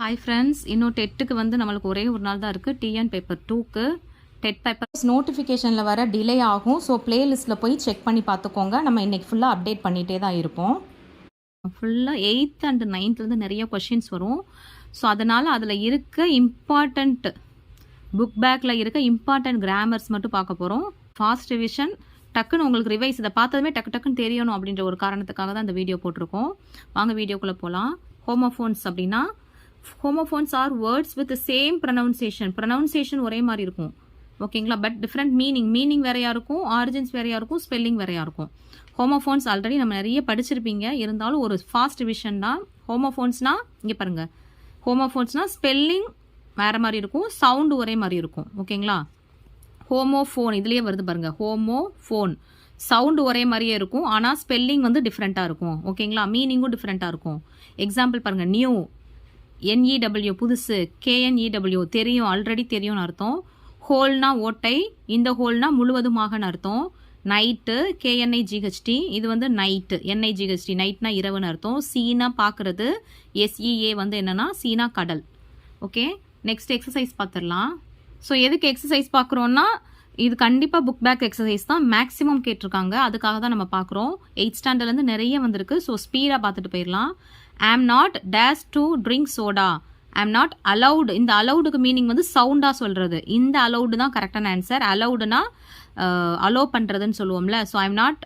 Hi friends, இன்னும் டெட்டுக்கு வந்து நம்மளுக்கு ஒரே ஒரு நாள் தான் இருக்குது. டிஎன் பேப்பர் 2க்கு டெட் பேப்பர்ஸ் நோட்டிஃபிகேஷனில் வர டிலே ஆகும். ஸோ பிளேலிஸ்ட்டில் போய் செக் பண்ணி பார்த்துக்கோங்க. நம்ம இன்றைக்கி ஃபுல்லாக அப்டேட் பண்ணிகிட்டே தான் இருப்போம். ஃபுல்லாக 8th and 9th நிறைய கொஷின்ஸ் வரும். ஸோ அதனால் அதில் இருக்க இம்பார்ட்டண்ட் புக் பேக்கில் இருக்க இம்பார்ட்டன்ட் கிராமர்ஸ் மட்டும் பார்க்க போகிறோம். ஃபாஸ்ட் ரிவிஷன், டக்குன்னு உங்களுக்கு ரிவைஸ் இதை பார்த்ததுமே டக்குன்னு தெரியணும் அப்படின்ற ஒரு காரணத்துக்காக தான் இந்த வீடியோ போட்டிருக்கோம். வாங்க வீடியோக்குள்ளே போகலாம். ஹோமோஃபோன்ஸ் அப்படின்னா homophones are words with same pronunciation ஒரே மாதிரி இருக்கும், ஓகேங்களா? பட் டிஃப்ரெண்ட் மீனிங் வேறையா இருக்கும், ஆரிஜின்ஸ் வேறையா இருக்கும், ஸ்பெல்லிங் வேறையா இருக்கும். ஹோமோஃபோன்ஸ் ஆல்ரெடி நம்ம நிறைய படிச்சிருப்பீங்க, இருந்தாலும் ஒரு ஃபாஸ்ட் ரிவிஷன் தான். ஹோமோஃபோன்ஸ்னா இங்கே பாருங்க, ஹோமோஃபோன்ஸ்னா ஸ்பெல்லிங் வேற மாதிரி இருக்கும், சவுண்டு ஒரே மாதிரி இருக்கும், ஓகேங்களா? ஹோமோஃபோன் இதுலேயே வருது பாருங்க, ஹோமோஃபோன் சவுண்டு ஒரே மாதிரியே இருக்கும், ஆனால் ஸ்பெல்லிங் வந்து டிஃப்ரெண்ட்டாக இருக்கும், ஓகேங்களா? மீனிங்கும் டிஃப்ரெண்ட்டாக இருக்கும். எக்ஸாம்பிள் பாருங்க, நியூ NEW புதுசு, KNEW தெரியும், ஆல்ரெடி தெரியும்னு அர்த்தம். ஹோல்னா ஓட்டை, இந்த ஹோல்னா முழுவதுமாகன்னு அர்த்தம். நைட்டு KNIGHT, இது வந்து நைட்டு NIGHT, நைட்னா இரவுன்னு அர்த்தம். சீனா பார்க்குறது, SEA வந்து என்னன்னா சீனா கடல். ஓகே, நெக்ஸ்ட் எக்ஸசைஸ் பார்த்துடலாம். ஸோ எதுக்கு எக்ஸசைஸ் பார்க்குறோன்னா, இது கண்டிப்பாக புக் பேக் எக்ஸசைஸ் தான், மேக்ஸிமம் கேட்டிருக்காங்க, அதுக்காக தான் நம்ம பார்க்குறோம். 8th ஸ்டாண்டர்ட்லேருந்து நிறைய வந்திருக்கு. ஸோ ஸ்பீடாக பார்த்துட்டு போயிடலாம். I am not dash to drink soda. I am not allowed. இந்த அலௌடுக்கு மீனிங் வந்து சவுண்டாக சொல்கிறது. இந்த அலௌடு தான் கரெக்டான ஆன்சர். அலௌடுனா அலோவ் பண்ணுறதுன்னு சொல்லுவோம்ல. So I am not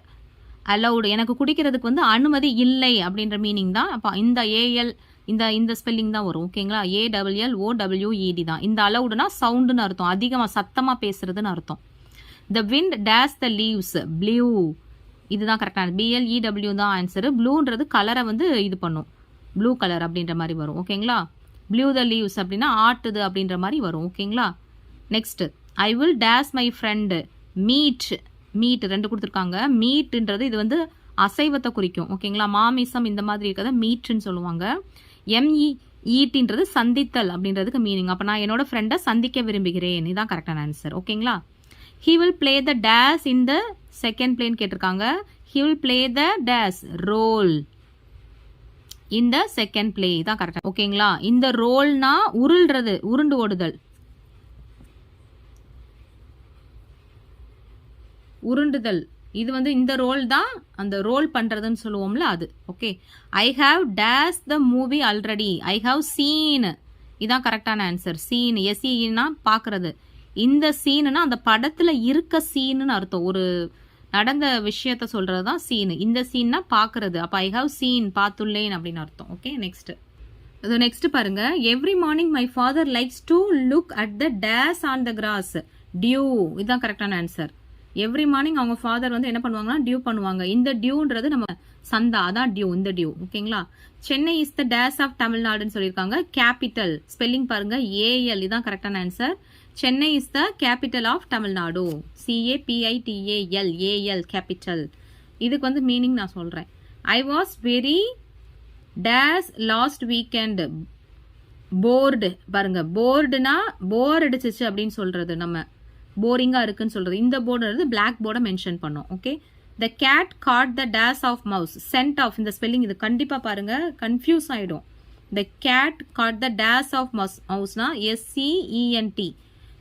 allowed, எனக்கு குடிக்கிறதுக்கு வந்து அனுமதி இல்லை அப்படின்ற மீனிங் தான். அப்போ இந்த ஏஎல் இந்த ஸ்பெல்லிங் தான் வரும், ஓகேங்களா? ALLOWED தான். இந்த அலௌடுனா சவுண்டுன்னு அர்த்தம், அதிகமாக சத்தமாக பேசுறதுன்னு அர்த்தம். The wind dash the leaves. Blue, இதுதான் கரெக்டான BLEW தான் ஆன்சரு. ப்ளூன்றது கலரை வந்து இது பண்ணும், ப்ளூ கலர் அப்படின்ற மாதிரி வரும், ஓகேங்களா? ப்ளூ த லீவ்ஸ் அப்படின்னா ஆட்டுது அப்படின்ற மாதிரி வரும், ஓகேங்களா? Next, I will days my friend. Meet ரெண்டு கொடுத்துருக்காங்க. மீட்ன்றது இது வந்து அசைவத்தை குறிக்கும், ஓகேங்களா? மாமிசம் இந்த மாதிரி இருக்கிறத மீட்னு சொல்லுவாங்க. MEETன்றது சந்தித்தல் அப்படின்றதுக்கு மீனிங். அப்போ நான் என்னோட ஃப்ரெண்டை சந்திக்க விரும்புகிறேன், இதுதான் கரெக்டான ஆன்சர், ஓகேங்களா? He will play the dash in the second plane கேட்டிருக்காங்க. He will play the dash role in the second play தான் கரெக்டா, ஓகேங்களா? இந்த ரோல்னா உருள்றது, உருண்டு ஓடுதல், உருண்டுதல். இது வந்து இந்த ரோல் தான், அந்த ரோல் பண்றதுன்னு சொல்லுவோம்ல அது, okay? I have dash the movie already. I have seen, இதான் கரெக்டான ஆன்சர். சீன் SEன்னா பார்க்கறது. இந்த சீனுனா அந்த படத்துல இருக்க சீனுன்னு அர்த்தம், ஒரு நடந்த விஷயத்த சொல்றது தான் சீன். இந்த சீன்னா பார்க்கறது. அப்போ ஐ ஹாவ் சீன், பார்த்துள்ளேன் அப்படின்னு அர்த்தம், ஓகே? நெக்ஸ்ட் பாருங்க, every morning my father likes to look at the dash on the grass. Dew, இதுதான் கரெக்டான ஆன்சர். எவ்ரி மார்னிங் அவங்க ஃபாதர் வந்து என்ன பண்ணுவாங்கன்னா டியூ பண்ணுவாங்க. இந்த டியூன்றது நம்ம சந்தா, அதான் டியூ, இந்த டியூ, ஓகேங்களா? Chennai is the dash of தமிழ்நாடுன்னு சொல்லியிருக்காங்க. கேபிட்டல் ஸ்பெல்லிங் பாருங்க, AL, இதான் கரெக்டான answer. Chennai is the capital of Tamil Nadu. CAPITAL, AL capital. இதுக்கு வந்து மீனிங் நான் சொல்றேன். I was very dash last weekend. Bored பாருங்க, போர்டுனா போர் அடிச்சிச்சு அப்படின்னு சொல்றது, நம்ம போரிங்கா இருக்குன்னு சொல்றது. இந்த போர்டு பிளாக் போர்டை மென்ஷன் பண்ணோம், okay? The cat caught the dash of mouse. Scent of, இந்த ஸ்பெல்லிங் இது கண்டிப்பா பாருங்க, கன்ஃபியூஸ் ஆயிடும். The cat caught the dash of மவுஸ்னா SCENT.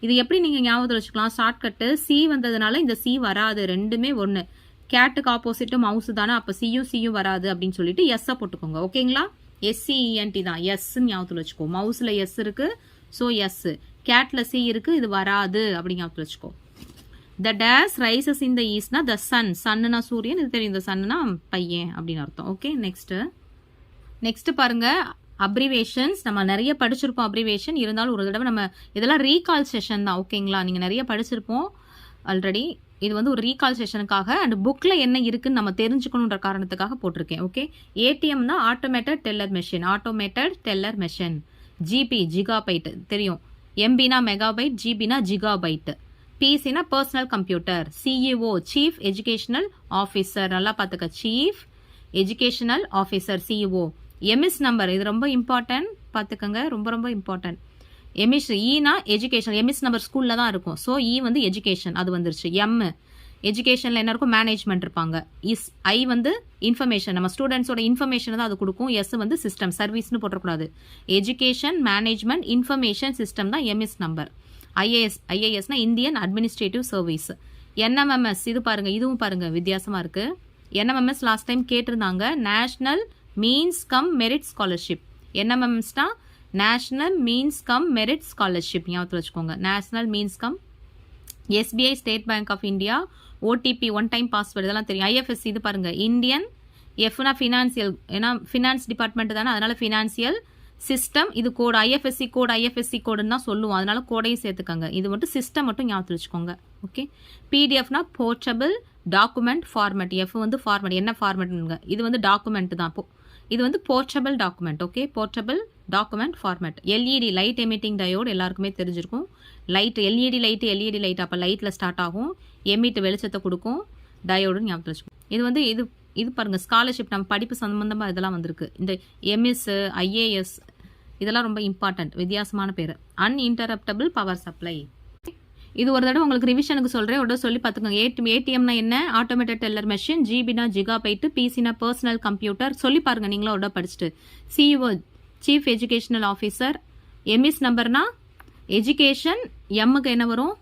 இது எப்படி நீங்க ஞாபகத்தில் வச்சுக்கலாம்? ஷார்ட்கட்டு சி வந்ததுனால இந்த சி வராது, ரெண்டுமே ஒன்று. கேட்டுக்கு ஆப்போசிட்டு மவுஸ் தானே, அப்போ சியும் வராது அப்படின்னு சொல்லிட்டு எஸ்ஸை போட்டுக்கோங்க, ஓகேங்களா? SCENT தான், எஸ்ன்னு ஞாபகத்தில் வச்சுக்கோ. மவுஸ்ல எஸ் இருக்கு, ஸோ எஸ். கேட்ல சி இருக்கு, இது வராது அப்படி ஞாபகத்தில் வச்சுக்கோ. The dash rises in the ஈஸ்ட்னா த சன். சன்னுனா சூரியன், இது தெரியும். இந்த சன்னுனா பையன் அப்படின்னு அர்த்தம், ஓகே? நெக்ஸ்ட் பாருங்க, அப்ரிவேஷன்ஸ். நம்ம நிறைய படிச்சிருப்போம் அப்ரிவேஷன், இருந்தாலும் ஒரு தடவை நம்ம இதெல்லாம் ரீகால் செஷன் தான், ஓகேங்களா? நீங்கள் நிறைய படிச்சிருப்போம் ஆல்ரெடி. இது வந்து ஒரு ரீகால் செஷனுக்காக அண்ட் புக்கில் என்ன இருக்குன்னு நம்ம தெரிஞ்சுக்கணுன்ற காரணத்துக்காக போட்டிருக்கேன், ஓகே? ATM தான் automated teller machine. GB gigabyte தெரியும். MBனா மெகாபைட், GBனா ஜிகாபைட். PCனா personal computer. CEO chief educational officer, நல்லா பார்த்துக்க, chief educational officer CEO. EMIS number, இது ரொம்ப இம்பார்ட்டன்ட், பார்த்துக்கங்க, ரொம்ப ரொம்ப இம்பார்ட்டன்ட். எமிஸ், ஈனா எஜுகேஷன். எமிஸ் நம்பர் ஸ்கூல்ல தான் இருக்கும், ஸோ இ வந்து எஜுகேஷன், அது வந்துருச்சு. எஜுகேஷனில் என்ன இருக்கும், மேனேஜ்மெண்ட் இருப்பாங்க. ஐ வந்து இன்ஃபர்மேஷன், நம்ம ஸ்டூடெண்ட்ஸோட இன்ஃபர்மேஷன் தான் அது கொடுக்கும். எஸ் வந்து சிஸ்டம், சர்வீஸ்னு போட்டக்கூடாது. எஜுகேஷன் மேனேஜ்மெண்ட் இன்ஃபர்மேஷன் சிஸ்டம் தான் எம்எஸ் நம்பர். ஐஏஎஸ்னா இந்தியன் அட்மினிஸ்ட்ரேட்டிவ் சர்வீஸ். என்எம்எம்எஸ் இது பாருங்க, இதுவும் பாருங்க வித்தியாசமாக இருக்குது. என்எம்எம்எஸ் லாஸ்ட் டைம் கேட்டிருந்தாங்க, national means cum merit scholarship. என்எம்எம்எஸ்னா national means cum merit scholarship, ஞாபகத்தில் வச்சுக்கோங்க. National means cum SBI, state bank of India, OTP, one time password, இதெல்லாம் தெரியும். ஐஎஃப்எஸ்சி இது பாருங்க, இந்தியன். எஃப்னா ஃபினான்சியல், ஏன்னா ஃபினான்ஸ் டிபார்ட்மெண்ட் தானே, அதனால ஃபினான்சியல் சிஸ்டம். இது கோடு ஐஎஃப்எஸ்சி கோடுன்னு தான் சொல்லுவோம், அதனால கோடையும் சேர்த்துக்கோங்க. இது மட்டும் சிஸ்டம் மட்டும் ஞாபகத்தில் வச்சுக்கோங்க. ஓகே. பிடிஎஃப்னா போர்ட்டபிள் டாக்குமெண்ட் ஃபார்மேட். எஃப் வந்து ஃபார்மேட், என்ன ஃபார்மேட்னுங்க, இது வந்து டாக்குமெண்ட் தான். இது வந்து portable document. Okay, portable document format. LED light emitting diode எல்லாருக்குமே தெரிஞ்சிருக்கும். லைட் எல்இடி லைட், அப்போ லைட்டில் ஸ்டார்ட் ஆகும், எமிட் வெளிச்சத்தை கொடுக்கும், டயோடுன்னு ஞாபகத்தில் வச்சுக்கோங்க. இது வந்து இது பாருங்கள், ஸ்காலர்ஷிப், நம்ம படிப்பு சம்பந்தமாக இதெல்லாம் வந்திருக்கு. இந்த எம்எஸ், ஐஏஎஸ் இதெல்லாம் ரொம்ப இம்பார்ட்டன்ட், வித்தியாசமான பேர். அன்இன்டரப்டபிள் பவர் சப்ளை. இது ஒரு தடவை உங்களுக்கு ரிவிஷனுக்கு சொல்கிறேன், ஒரு தடவை சொல்லி பார்த்துக்கோங்க. ஏடிஎம்னா என்ன, ஆட்டோமேட்டட் டெல்லர் மெஷின். ஜிபினா ஜிகாபைட்டு, பிசினா பர்சனல் கம்ப்யூட்டர். சொல்லி பாருங்கள் நீங்களும் ஒரு தடவை படிச்சுட்டு. CEO chief educational officer. MS நம்பர்னா எஜுகேஷன், எம்முக்கு என்ன வரும்,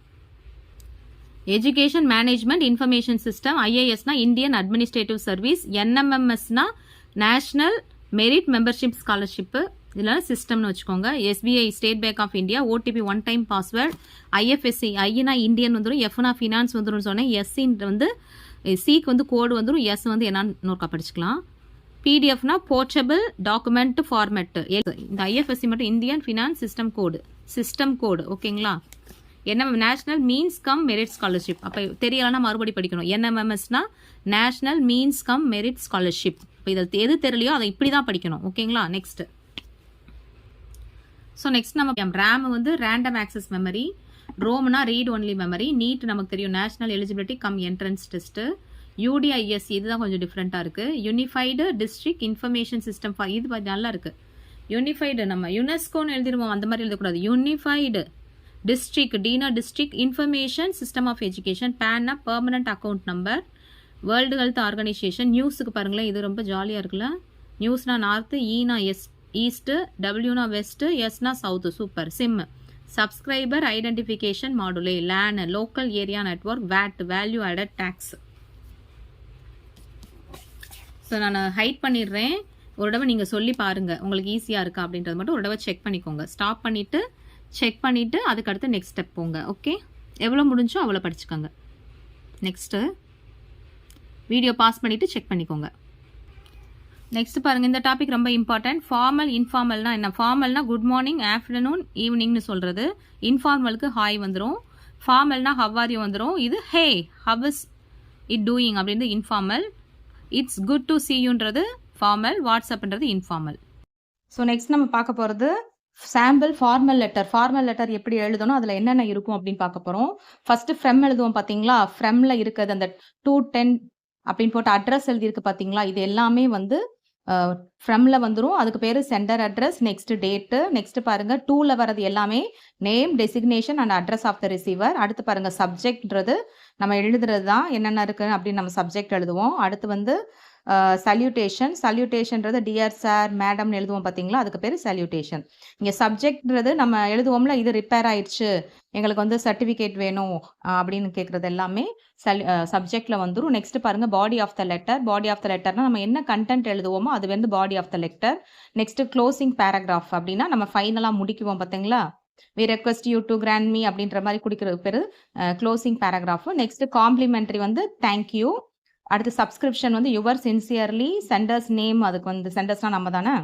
எஜுகேஷன் மேனேஜ்மெண்ட் இன்ஃபர்மேஷன் சிஸ்டம். ஐஏஎஸ்னா இந்தியன் அட்மினிஸ்ட்ரேட்டிவ் சர்வீஸ். என்எம்எம்எஸ்னா நேஷனல் மெரிட் மெம்பர்ஷிப் ஸ்காலர்ஷிப்பு, இதெல்லாம் சிஸ்டம்னு வச்சுக்கோங்க. SBI, state bank of India, OTP, one time password. IFSC, ஐனா இந்தியன் வந்துடும், எஃப்னா ஃபினான்ஸ் வந்துடும் சொன்னேன். எஸ்சின்னு வந்து சிக்கு வந்து கோடு வந்துடும், எஸ் வந்து என்னன்னு இன்னொருக்கா படிச்சுக்கலாம். பிடிஎஃப்னா போர்ட்டபிள் டாக்குமெண்ட் ஃபார்மேட். இந்த ஐஎஃப்எஸ்சி மட்டும் இந்தியன் ஃபினான்ஸ் சிஸ்டம் கோடு. ஓகேங்களா. என்ன national means cum merit scholarship, அப்போ தெரியலன்னா மறுபடி படிக்கணும். என்எம்எம்எஸ்னா national means cum merit scholarship. இப்போ இதில் எது தெரியலையோ அதை இப்படி தான் படிக்கணும். ஓகேங்களா. நெக்ஸ்ட்டு, ஸோ நெக்ஸ்ட் நம்ம ரேம் வந்து ரேண்டம் ஆக்சஸ் மெமரி. ரோம்னா ரீட் ஒன்லி மெமரி. நீட் நமக்கு தெரியும், national eligibility cum entrance test. UDISE இதுதான் கொஞ்சம் டிஃப்ரெண்ட்டாக இருக்குது. Unified district information system for, இது நல்லா இருக்குது. யூனிஃபைடு நம்ம யுனெஸ்கோன்னு எழுதிடுவோம், அந்த மாதிரி எழுதக்கூடாது. யூனிஃபைடு டிஸ்ட்ரிக்ட், டீனா district information system of education. பேன்னா permanent account number. World health organisation. நியூஸுக்கு பாருங்களேன், இது ரொம்ப ஜாலியாக இருக்குல்ல. நியூஸ்னா நார்த்து, ஈனா ஈஸ்ட்டு, டபிள்யூனா வெஸ்ட்டு, எஸ்னா south. Super. SIM subscriber identification module. LAN local area network. VAT value added tax. So நான் ஹைட் பண்ணிடுறேன், ஒரு தடவை நீங்கள் சொல்லி பாருங்கள் உங்களுக்கு ஈஸியாக இருக்கா அப்படின்றது மட்டும் ஒரு தடவை செக் பண்ணிக்கோங்க. ஸ்டாப் பண்ணிவிட்டு செக் பண்ணிவிட்டு அதுக்கடுத்து நெக்ஸ்ட் ஸ்டெப் போங்க. ஓகே, எவ்வளோ முடிஞ்சோ அவ்வளோ படிச்சுக்கோங்க. நெக்ஸ்ட்டு வீடியோ பாஸ் பண்ணிவிட்டு செக் பண்ணிக்கோங்க. நெக்ஸ்ட் பாருங்கள், இந்த டாபிக் ரொம்ப இம்பார்ட்டன்ட். ஃபார்மல் இன்ஃபார்மல்னா என்ன. ஃபார்மல்னா குட் மார்னிங், ஆஃப்டர்நூன், ஈவினிங்னு சொல்கிறது. இன்ஃபார்மலுக்கு ஹாய் வந்துடும். ஃபார்மல்னா ஹவ் ஆர் யூ வந்துடும். இது hey how is it doing அப்படின்றது informal. It's good to see யூன்றது ஃபார்மல். வாட்ஸ்அப்ன்றது இன்ஃபார்மல். ஸோ நெக்ஸ்ட் நம்ம பார்க்க போகிறது sample formal letter. Formal letter எப்படி எழுதணும், அதில் என்னென்ன இருக்கும் அப்படின்னு பார்க்க போகிறோம். ஃபஸ்ட்டு ஃப்ரெம் எழுதுவோம் பார்த்தீங்களா. ஃப்ரெம்மில் இருக்கிறது அந்த 210 அப்படின்னு போட்டு அட்ரஸ் எழுதியிருக்கு பார்த்தீங்களா. இது எல்லாமே வந்து ஃப்ரெம்மில் வந்துடும். அதுக்கு பேர் centre address. Next date. Next பாருங்கள், டூவில் வர்றது எல்லாமே name, designation and address of the receiver. அடுத்து பாருங்கள், சப்ஜெக்ட்ன்றது நம்ம எழுதுறது தான், என்னென்ன இருக்குது அப்படின்னு நம்ம சப்ஜெக்ட் எழுதுவோம். அடுத்து வந்து சல்யூட்டேஷன்றது டியர் சார், மேடம்னு எழுதுவோம் பார்த்தீங்களா, அதுக்கு பேர் சல்யூட்டேஷன். இங்கே சப்ஜெக்ட்ன்றது நம்ம எழுதுவோம்ல, இது ரிப்பேர் ஆயிடுச்சு, எங்களுக்கு வந்து சர்டிஃபிகேட் வேணும் அப்படின்னு கேட்குறது எல்லாமே சப்ஜெக்டில் வந்துடும். நெக்ஸ்ட் பாருங்கள், body of the letter. Body of the லெட்டர்னா நம்ம என்ன கண்டென்ட் எழுதுவோமோ அது வந்து body of the letter. Next closing paragraph அப்படின்னா நம்ம ஃபைனலாக முடிக்குவோம் பார்த்தீங்களா. We request you to grant me அப்படின்ற மாதிரி குடிக்கிறது பேர் க்ளோசிங் பேராகிராஃப். நெக்ஸ்ட் காம்ப்ளிமெண்ட்ரி வந்து தேங்க்யூ. அடுத்து சப்ஸ்கிரிப்ஷன் வந்து யுவர் சின்சியர்லி. சென்டர்ஸ் நேம், அதுக்கு வந்து சென்டர்ஸ்னால் நம்ம தானே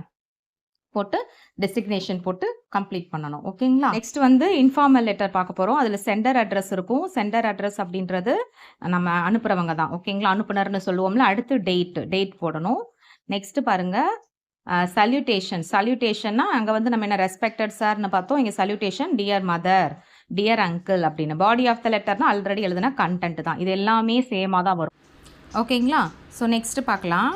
போட்டு டெசிக்னேஷன் போட்டு கம்ப்ளீட் பண்ணணும். ஓகேங்களா. நெக்ஸ்ட் வந்து இன்ஃபார்மல் லெட்டர் பார்க்க போகிறோம். அதில் சென்டர் அட்ரஸ் இருக்கும். சென்டர் அட்ரஸ் அப்படின்றது நம்ம அனுப்புகிறவங்க தான். ஓகேங்களா, அனுப்புனர்னு சொல்லுவோம்ல. அடுத்து டேட் போடணும். நெக்ஸ்ட் பாருங்கள், சல்யூட்டேஷன்னா அங்கே வந்து நம்ம என்ன ரெஸ்பெக்டட் சார்னு பார்த்தோம். இங்கே salutation dear mother, dear uncle அப்படின்னு. பாடி ஆஃப் த லெட்டர்னா ஆல்ரெடி எழுதுனா கண்டென்ட் தான். இது எல்லாமே சேமாக தான் வரும். ஓகேங்களா. ஸோ நெக்ஸ்ட்டு பார்க்கலாம்.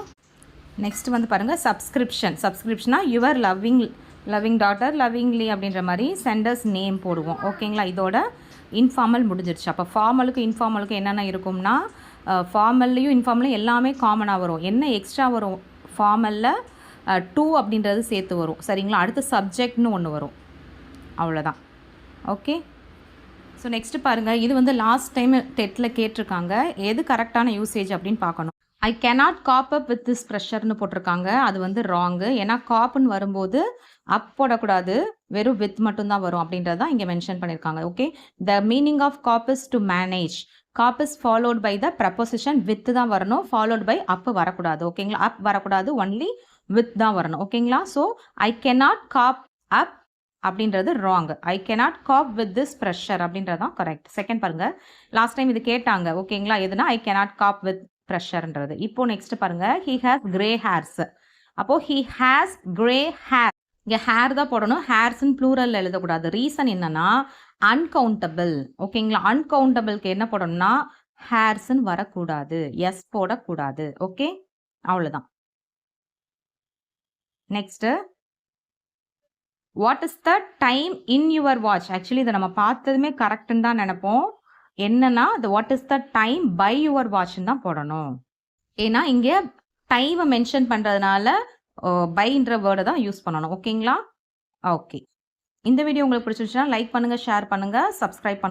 நெக்ஸ்ட் வந்து பாருங்கள், சப்ஸ்கிரிப்ஷனா யுவர் லவ்விங் டாட்டர் லவ்விங்லி அப்படின்ற மாதிரி சென்டர்ஸ் நேம் போடுவோம். ஓகேங்களா. இதோட இன்ஃபார்மல் முடிஞ்சிருச்சு. அப்போ ஃபார்மலுக்கு இன்ஃபார்மலுக்கு என்னென்ன இருக்கும்னா ஃபார்மல்லையும் இன்ஃபார்மலையும் எல்லாமே காமனாக வரும். என்ன எக்ஸ்ட்ரா வரும் ஃபார்மலில் டு அப்படின்றது சேர்த்து வரும். சரிங்களா? அடுத்து சப்ஜெக்ட்னு ஒன்று வரும். அவ்வளோதான். ஓகே. ஸோ நெக்ஸ்ட்டு பாருங்கள், இது வந்து லாஸ்ட் டைம் டெட்டில் கேட்டிருக்காங்க. எது கரெக்டான யூசேஜ் அப்படின்னு பார்க்கணும். I cannot cope up with this ப்ரெஷர்னு போட்டிருக்காங்க. அது வந்து ராங்கு. ஏன்னா காப்புன்னு வரும்போது அப் போடக்கூடாது, வெறும் வித் மட்டும்தான் வரும் அப்படின்றது தான் இங்கே மென்ஷன் பண்ணியிருக்காங்க. Okay. The meaning of cope is to manage. Cope is followed by the preposition with தான் வரணும், ஃபாலோட் பை அப் வரக்கூடாது. ஓகேங்களா? அப் வரக்கூடாது, ஒன்லி வித் தான் வரணும். ஓகேங்களா? So I cannot cope up அப்படின்றது wrong. I cannot cope with this pressure அப்படின்றது தான் கரெக்ட். செகண்ட் பாருங்க, லாஸ்ட் டைம் இது கேட்டாங்க. ஓகேங்களா? எதுனா ஐ கேனாட் காப் வித் ப்ரெஷர்ன்றது. இப்போ நெக்ஸ்ட் பாருங்க, ஹி ஹேஸ் கிரே ஹேர்ஸ். அப்போ ஹி ஹேஸ் கிரே ஹேர். இங்கே ஹேர் தான் போடணும், ஹேர்ஸ்ன்னு ப்ளூரல் எழுதக்கூடாது. ரீசன் என்னன்னா அன்கவுண்டபிள். ஓகேங்களா? அன்கவுண்டபிள்க்கு என்ன போடணும்னா ஹேர்ஸ்ன்னு வரக்கூடாது, எஸ் போடக்கூடாது. ஓகே, அவ்வளோதான். Next, what is the time in your watch? Actually இதை நம்ம பார்த்ததுமே கரெக்டுன்னு தான் நினைப்போம். என்னன்னா the what is the time by your வாட்ச்னு தான் போடணும். ஏன்னா இங்கே டைமை மென்ஷன் பண்ணுறதுனால பைன்ற வேர்டை தான் யூஸ் பண்ணணும். ஓகேங்களா? ஓகே. இந்த வீடியோ உங்களுக்கு பிடிச்சிருச்சுன்னா லைக் பண்ணுங்கள், ஷேர் பண்ணுங்கள், சப்ஸ்கிரைப் பண்ணுங்கள்.